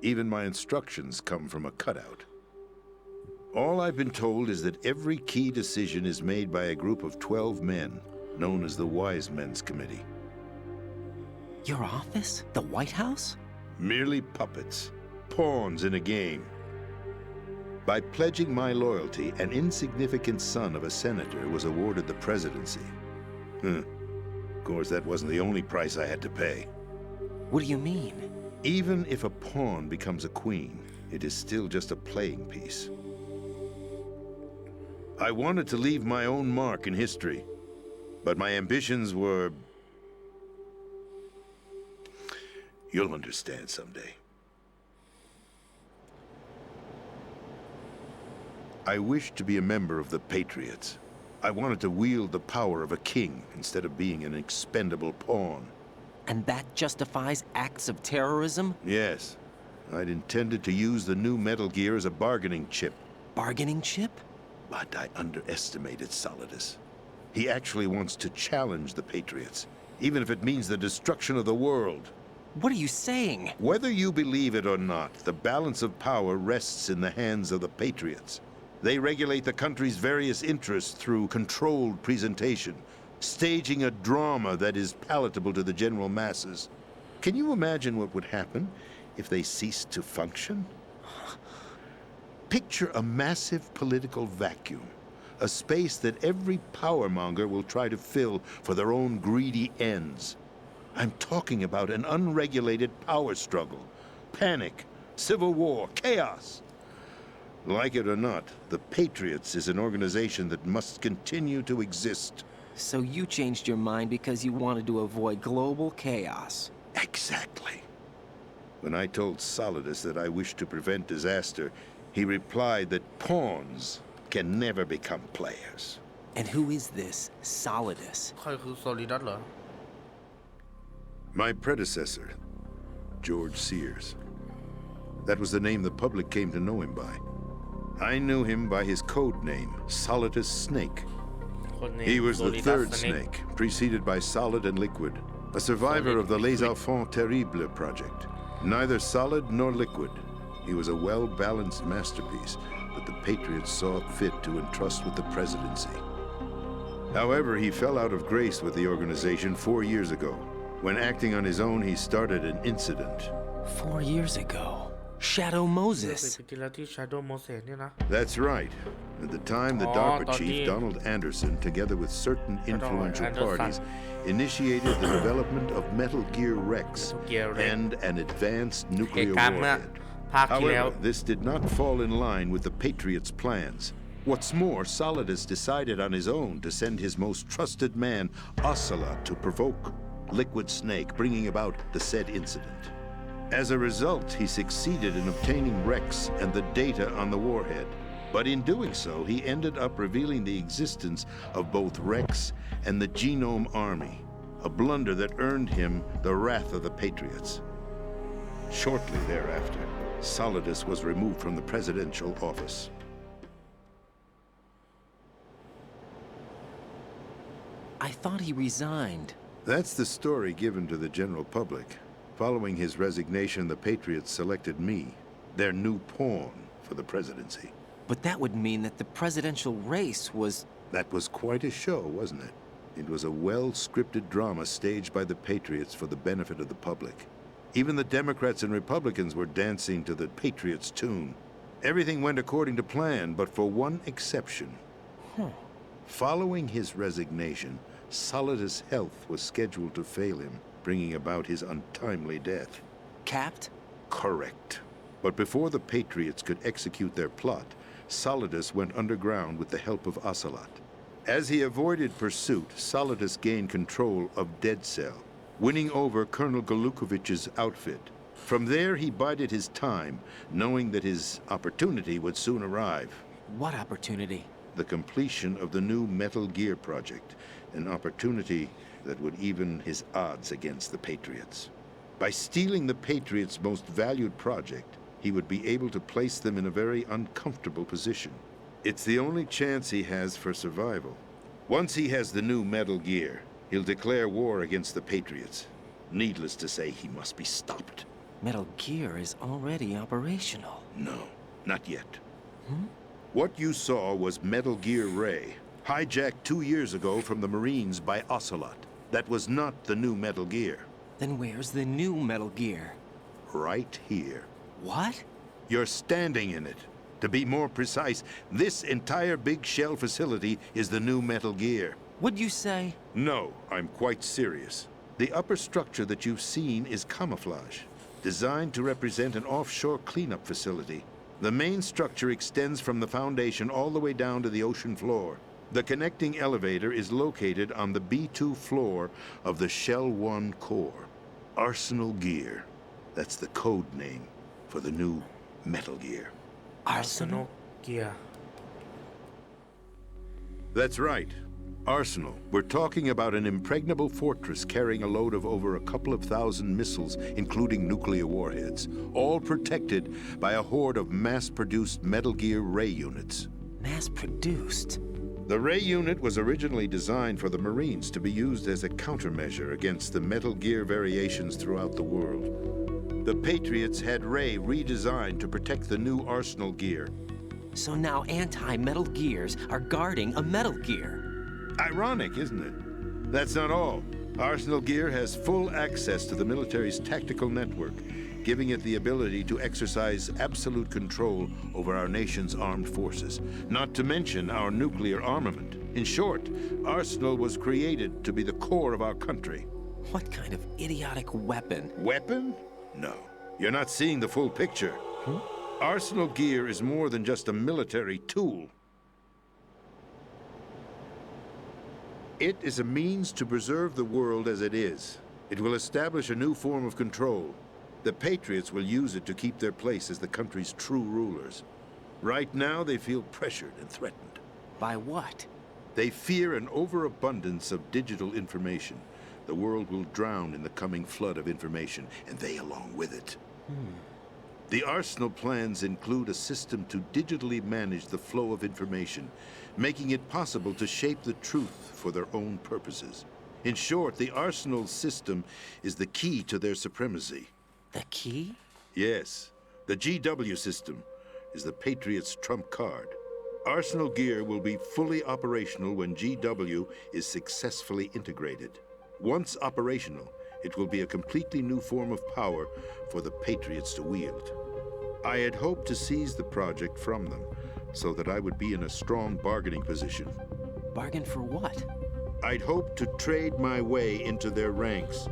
Even my instructions come from a cutout. All I've been told is that every key decision is made by a group of 12 men, known as the Wise Men's Committee. Your office? The White House? Merely puppets, pawns in a game. By pledging my loyalty, an insignificant son of a senator was awarded the presidency. Of course, that wasn't the only price I had to pay. What do you mean? Even if a pawn becomes a queen, it is still just a playing piece. I wanted to leave my own mark in history, but my ambitions were... You'll understand someday. I wished to be a member of the Patriots. I wanted to wield the power of a king instead of being an expendable pawn. And that justifies acts of terrorism? Yes. I'd intended to use the new Metal Gear as a bargaining chip. Bargaining chip? But I underestimated Solidus. He actually wants to challenge the Patriots, even if it means the destruction of the world. What are you saying? Whether you believe it or not, the balance of power rests in the hands of the Patriots. They regulate the country's various interests through controlled presentation, staging a drama that is palatable to the general masses. Can you imagine what would happen if they ceased to function? Picture a massive political vacuum, a space that every powermonger will try to fill for their own greedy ends. I'm talking about an unregulated power struggle, panic, civil war, chaos. Like it or not, the Patriots is an organization that must continue to exist. So you changed your mind because you wanted to avoid global chaos. Exactly. When I told Solidus that I wished to prevent disaster, he replied that pawns can never become players. And who is this Solidus? ใครคือ Solidus เหรอ My predecessor, George Sears. That was the name the public came to know him by. I knew him by his code name, Solidus Snake. He was the third snake, preceded by Solid and Liquid, a survivor of the Les Enfants Terribles project. Neither Solid nor Liquid. He was a well-balanced masterpiece that the Patriots saw fit to entrust with the presidency. However, he fell out of grace with the organization 4 years ago. When acting on his own, he started an incident. 4 years ago. Shadow Moses. ปีที่แล้วที่ Shadow Moses เนี่ยนะ That's right. At the time, the DARPA chief, Donald Anderson, together with certain influential parties, initiated the development of Metal Gear Rex and an advanced nuclear warhead. However, this did not fall in line with the Patriots' plans. What's more, Solidus decided on his own to send his most trusted man, Ocelot, to provoke Liquid Snake, bringing about the said incident. As a result, he succeeded in obtaining Rex and the data on the warhead. But in doing so, he ended up revealing the existence of both Rex and the Genome Army, a blunder that earned him the wrath of the Patriots. Shortly thereafter, Solidus was removed from the presidential office. I thought he resigned. That's the story given to the general public. Following his resignation, the Patriots selected me, their new pawn, for the presidency. But that would mean that the presidential race was... That was quite a show, wasn't it? It was a well-scripted drama staged by the Patriots for the benefit of the public. Even the Democrats and Republicans were dancing to the Patriots' tune. Everything went according to plan, but for one exception. Following his resignation, Solidus' health was scheduled to fail him, bringing about his untimely death. Capped? Correct. But before the Patriots could execute their plot, Solidus went underground with the help of Ocelot. As he avoided pursuit, Solidus gained control of Dead Cell, winning over Colonel Galukovich's outfit. From there, he bided his time, knowing that his opportunity would soon arrive. What opportunity? The completion of the new Metal Gear project, an opportunity that would even his odds against the Patriots. By stealing the Patriots' most valued project, he would be able to place them in a very uncomfortable position. It's the only chance he has for survival. Once he has the new metal gear, he'll declare war against the Patriots. Needless to say, he must be stopped. Metal Gear is already operational. No, not yet. What you saw was Metal Gear Ray, hijacked 2 years ago from the Marines by Ocelot. That was not the new Metal Gear. Then where's the new Metal Gear? Right here. What? You're standing in it. To be more precise, this entire big shell facility is the new Metal Gear. What'd you say? No, I'm quite serious. The upper structure that you've seen is camouflage, designed to represent an offshore cleanup facility. The main structure extends from the foundation all the way down to the ocean floor. The connecting elevator is located on the B2 floor of the Shell 1 core. Arsenal Gear. That's the code name for the new Metal Gear. Arsenal? Gear. That's right. Arsenal. We're talking about an impregnable fortress carrying a load of over a couple of thousand missiles, including nuclear warheads, all protected by a horde of mass-produced Metal Gear Ray units. Mass-produced? The Ray unit was originally designed for the Marines to be used as a countermeasure against the Metal Gear variations throughout the world. The Patriots had Ray redesigned to protect the new Arsenal Gear. So now anti-Metal Gears are guarding a Metal Gear. Ironic, isn't it? That's not all. Arsenal Gear has full access to the military's tactical network, giving it the ability to exercise absolute control over our nation's armed forces, not to mention our nuclear armament. In short, Arsenal was created to be the core of our country. What kind of idiotic weapon? Weapon? No. You're not seeing the full picture. Arsenal Gear is more than just a military tool. It is a means to preserve the world as it is. It will establish a new form of control. The Patriots will use it to keep their place as the country's true rulers. Right now, they feel pressured and threatened. By what? They fear an overabundance of digital information. The world will drown in the coming flood of information, and they along with it. The Arsenal plans include a system to digitally manage the flow of information, making it possible to shape the truth for their own purposes. In short, the Arsenal system is the key to their supremacy. The key? Yes, the GW system is the Patriots' trump card. Arsenal Gear will be fully operational when GW is successfully integrated. Once operational, it will be a completely new form of power for the Patriots to wield. I had hoped to seize the project from them so that I would be in a strong bargaining position. Bargain for what? I'd hoped to trade my way into their ranks.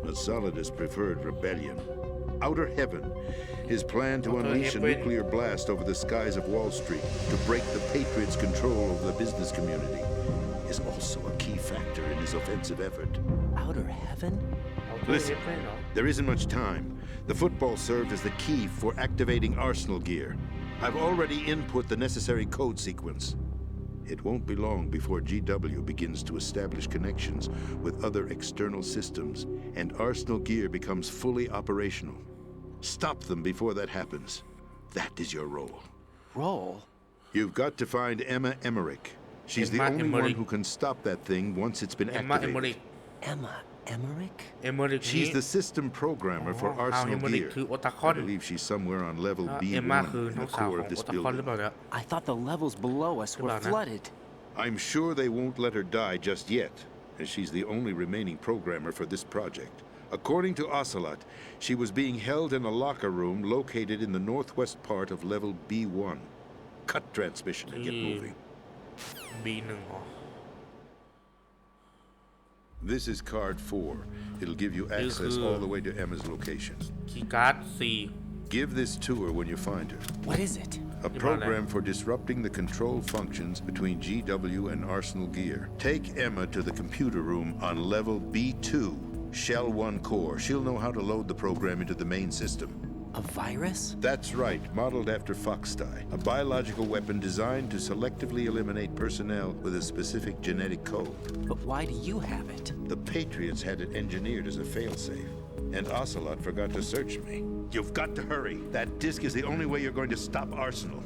But Solidus preferred rebellion. Outer Heaven, his plan to unleash a nuclear blast over the skies of Wall Street to break the Patriots' control over the business community, is also a key factor in his offensive effort. Outer Heaven? Listen, there isn't much time. The football served as the key for activating Arsenal Gear. I've already input the necessary code sequence. It won't be long before GW begins to establish connections with other external systems, and Arsenal Gear becomes fully operational. Stop them before that happens. That is your role. Role? You've got to find Emma Emmerich. She's the only one who can stop that thing once it's been activated. Emma Emmerich? She's the system programmer for Arsenal Gear. I believe she's somewhere on level B1 in the core of this building. I thought the levels below us were flooded. I'm sure they won't let her die just yet, as she's the only remaining programmer for this project. According to Ocelot, she was being held in a locker room located in the northwest part of level B1. Cut transmission and get moving. B1 This is card 4. It'll give you access all the way to Emma's location. คีย์การ์ด 4 Give this to her when you find her. What is it? A program for disrupting the control functions between GW and Arsenal Gear. Take Emma to the computer room on level B2, Shell 1 core. She'll know how to load the program into the main system. A virus? That's right, modeled after Foxdie, a biological weapon designed to selectively eliminate personnel with a specific genetic code. But why do you have it? The Patriots had it engineered as a failsafe, and Ocelot forgot to search me. You've got to hurry. That disk is the only way you're going to stop Arsenal.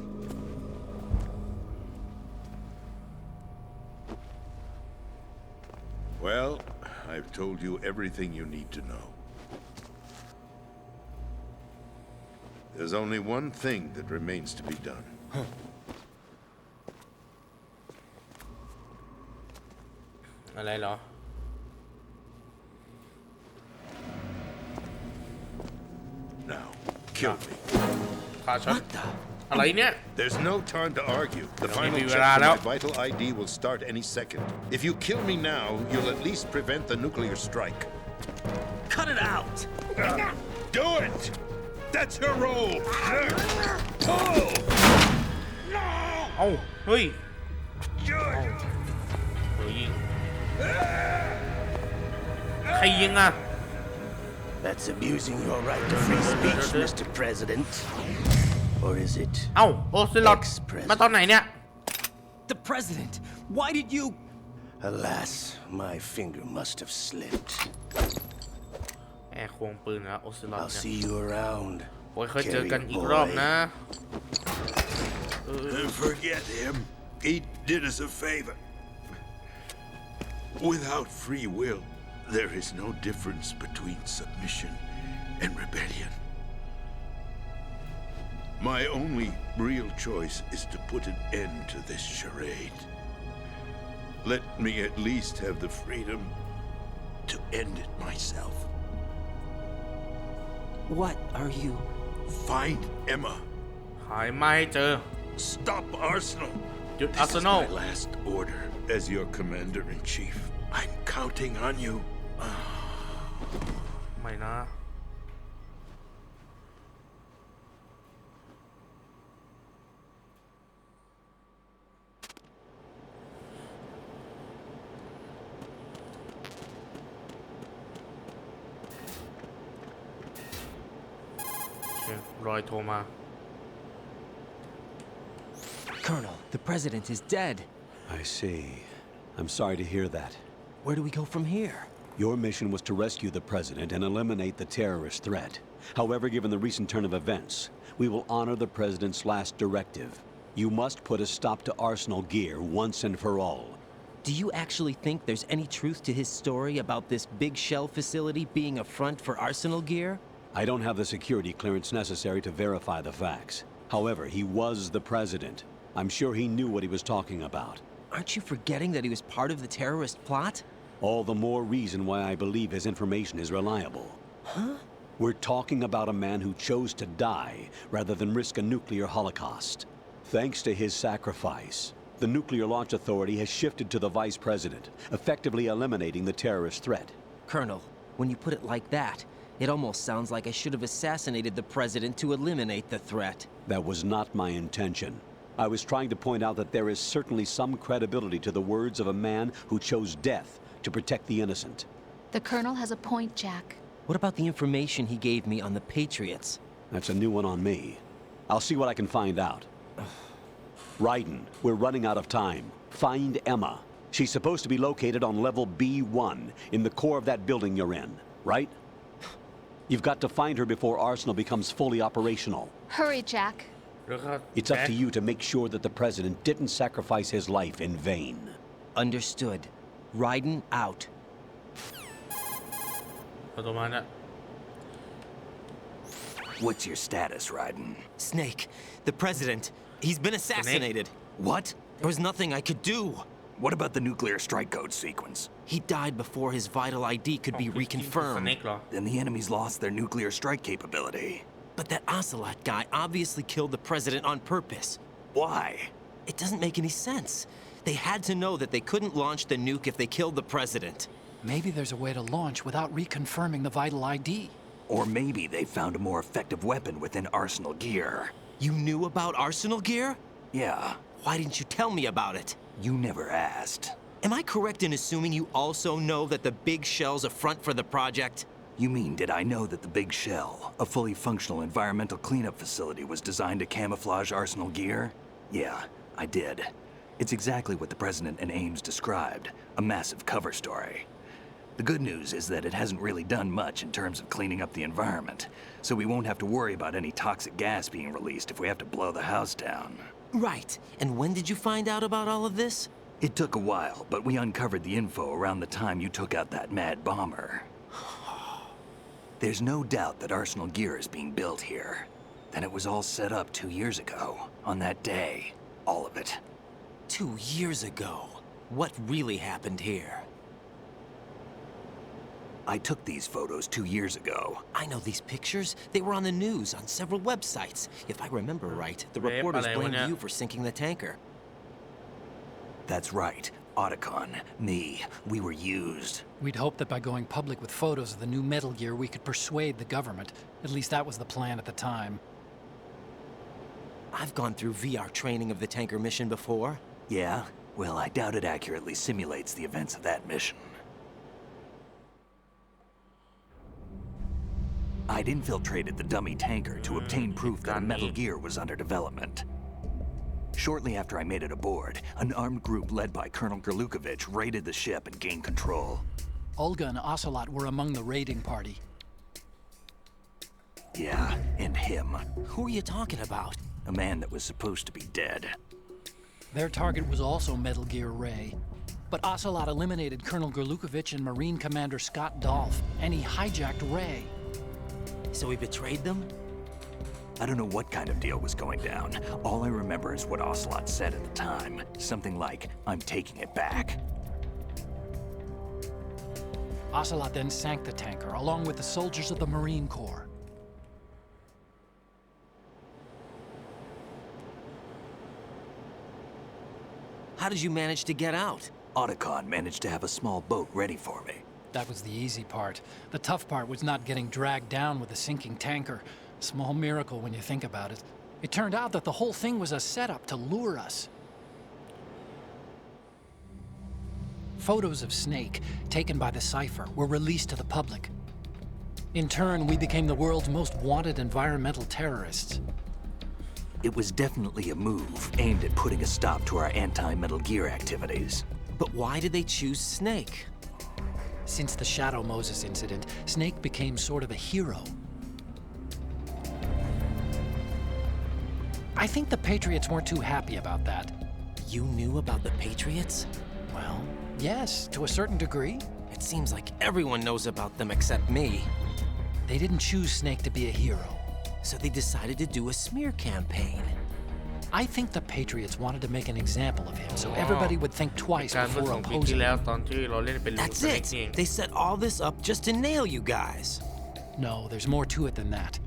Well, I've told you everything you need to know. There's only one thing that remains to be done. อะไรเหรอ Now, kill me. ฆ่าฉันอะไรเนี่ย There's no time to argue. The Don't final give me check that for my out. vital ID will start any second. If you kill me now, you'll at least prevent the nuclear strike. Cut it out! Do it! That's your role! Pull! เอ้าเฮ้ย Good. เฮ้ยยิงใครยิงอ่ะ That's abusing your right to free speech, Mr. President. Or is it? เอ้าโอซิลอด Ex-president. มาตอนไหนเนี่ย The president! Why did you... Alas, my finger must have slipped. แอร์ควงปืนนะโอซิลอด I'll เนี่ย see you around. โอ้ยเคยเจอกันอีกรอบนะ Forget him. He did us a favor. Without free will, there is no difference between submission and rebellion. My only real choice is to put an end to this charade. Let me at least have the freedom to end it myself. What are you... Find Emma. หายไม่เจอ Stop Arsenal. หยุด This อาร์เซ is นอล my last order as your commander-in-chief. I'm counting on you. ไม่นะ รอยโทรมา Colonel, the president is dead. I see. I'm sorry to hear that. Where do we go from here? Your mission was to rescue the president and eliminate the terrorist threat. However, given the recent turn of events, we will honor the president's last directive. You must put a stop to Arsenal gear once and for all. Do you actually think there's any truth to his story about this big shell facility being a front for Arsenal gear? I don't have the security clearance necessary to verify the facts. However, he was the president. I'm sure he knew what he was talking about. Aren't you forgetting that he was part of the terrorist plot? All the more reason why I believe his information is reliable. Huh? We're talking about a man who chose to die rather than risk a nuclear holocaust. Thanks to his sacrifice, the Nuclear Launch Authority has shifted to the vice president, effectively eliminating the terrorist threat. Colonel, when you put it like that, it almost sounds like I should have assassinated the president to eliminate the threat. That was not my intention. I was trying to point out that there is certainly some credibility to the words of a man who chose death to protect the innocent. The Colonel has a point, Jack. What about the information he gave me on the Patriots? That's a new one on me. I'll see what I can find out. Raiden, we're running out of time. Find Emma. She's supposed to be located on level B1 in the core of that building you're in, right? You've got to find her before Arsenal becomes fully operational. Hurry, Jack. It's up to you to make sure that the president didn't sacrifice his life in vain. Understood. Raiden out. เอาตัวมาเนี่ย What's your status, Raiden? Snake, the president, he's been assassinated. What? There was nothing I could do. What about the nuclear strike code sequence? He died before his vital ID could be reconfirmed. Then the enemy's lost their nuclear strike capability. But that Ocelot guy obviously killed the president on purpose. Why? It doesn't make any sense. They had to know that they couldn't launch the nuke if they killed the president. Maybe there's a way to launch without reconfirming the vital ID. Or maybe they found a more effective weapon within Arsenal gear. You knew about Arsenal gear? Yeah. Why didn't you tell me about it? You never asked. Am I correct in assuming you also know that the big shell's a front for the project? You mean, did I know that the Big Shell, a fully functional environmental cleanup facility, was designed to camouflage Arsenal gear? Yeah, I did. It's exactly what the President and Ames described, a massive cover story. The good news is that it hasn't really done much in terms of cleaning up the environment, so we won't have to worry about any toxic gas being released if we have to blow the house down. Right. And when did you find out about all of this? It took a while, but we uncovered the info around the time you took out that mad bomber. There's no doubt that Arsenal gear is being built here. Then it was all set up 2 years ago, on that day. All of it. 2 years ago? What really happened here? I took these photos 2 years ago. I know these pictures. They were on the news, on several websites. If I remember right, the reporters blamed you for sinking the tanker. That's right. Otacon, me, we were used. We'd hoped that by going public with photos of the new Metal Gear, we could persuade the government. At least that was the plan at the time. I've gone through VR training of the tanker mission before. Yeah? Well, I doubt it accurately simulates the events of that mission. I'd infiltrated the dummy tanker to obtain proof that a Metal Gear was under development. Shortly after I made it aboard, an armed group led by Colonel Gerlukovich raided the ship and gained control. Olga and Ocelot were among the raiding party. Yeah, and him. Who are you talking about? A man that was supposed to be dead. Their target was also Metal Gear Ray. But Ocelot eliminated Colonel Gerlukovich and Marine Commander Scott Dolph, and he hijacked Ray. So he betrayed them? I don't know what kind of deal was going down. All I remember is what Ocelot said at the time. Something like, I'm taking it back. Ocelot then sank the tanker, along with the soldiers of the Marine Corps. How did you manage to get out? Otacon managed to have a small boat ready for me. That was the easy part. The tough part was not getting dragged down with a sinking tanker. Small miracle when you think about it. It turned out that the whole thing was a setup to lure us. Photos of Snake, taken by the Cypher, were released to the public. In turn, we became the world's most wanted environmental terrorists. It was definitely a move aimed at putting a stop to our anti-Metal Gear activities. But why did they choose Snake? Since the Shadow Moses incident, Snake became sort of a hero. I think the Patriots weren't too happy about that. You knew about the Patriots? Well, yes, to a certain degree. It seems like everyone knows about them except me. They didn't choose Snake to be a hero. So they decided to do a smear campaign. I think the Patriots wanted to make an example of him, so everybody would think twice before opposing him. That's it! They set all this up just to nail you guys. No, there's more to it than that.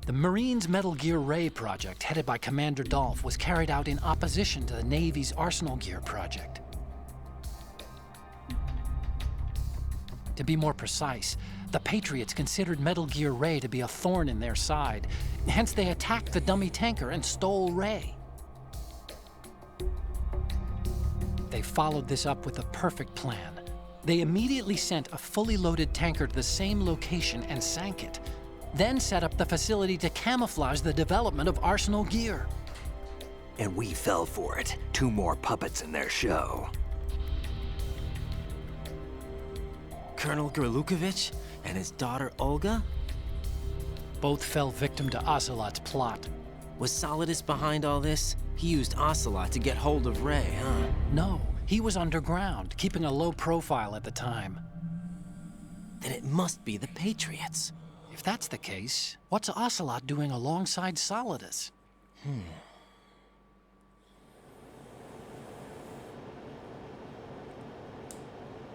The Marines' Metal Gear Ray project, headed by Commander Dolph, was carried out in opposition to the Navy's Arsenal Gear project. To be more precise, the Patriots considered Metal Gear Ray to be a thorn in their side. Hence, they attacked the dummy tanker and stole Ray. They followed this up with a perfect plan. They immediately sent a fully loaded tanker to the same location and sank it, then set up the facility to camouflage the development of Arsenal Gear. And we fell for it. 2 more puppets in their show. Colonel Gerlukovich and his daughter Olga? Both fell victim to Ocelot's plot. Was Solidus behind all this? He used Ocelot to get hold of Ray, huh? No, he was underground, keeping a low profile at the time. Then it must be the Patriots. If that's the case, what's Ocelot doing alongside Solidus?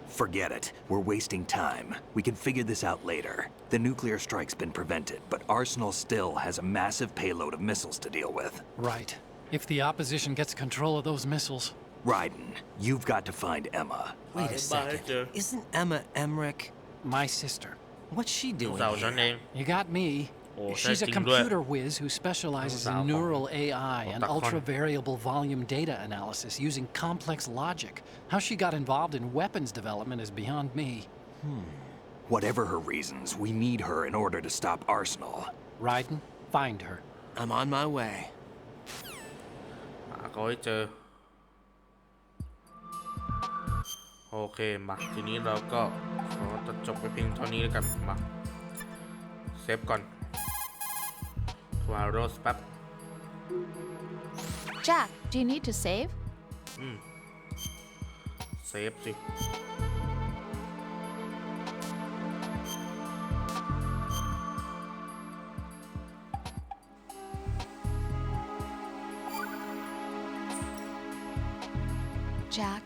Forget it. We're wasting time. We can figure this out later. The nuclear strike's been prevented, but Arsenal still has a massive payload of missiles to deal with. Right. If the opposition gets control of those missiles... Raiden, you've got to find Emma. Wait a second. Isn't Emma Emmerich my sister? What's she doing here? You got me. She's a computer whiz who specializes in neural AI and ultra-variable volume data analysis using complex logic. How she got involved in weapons development is beyond me. Whatever her reasons, we need her in order to stop Arsenal. Raiden, find her. I'm on my way. เขาให้เจอโอเคมาทีนี้เราก็ขอตัดจบไปเพียงเท่านี้แล้วกันมาเซฟก่อนทัวร์โรสแป๊บ Jack, do you need to save? เซฟสิ Jack,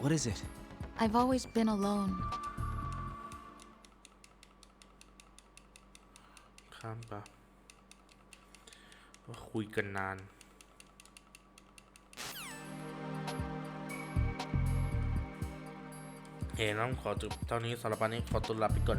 What is it? I've always been alone. ข้ามปะว่าคุยกันนานน้องขอจบเท่านี้สำหรับวันนี้ขอตัวลาไปก่อน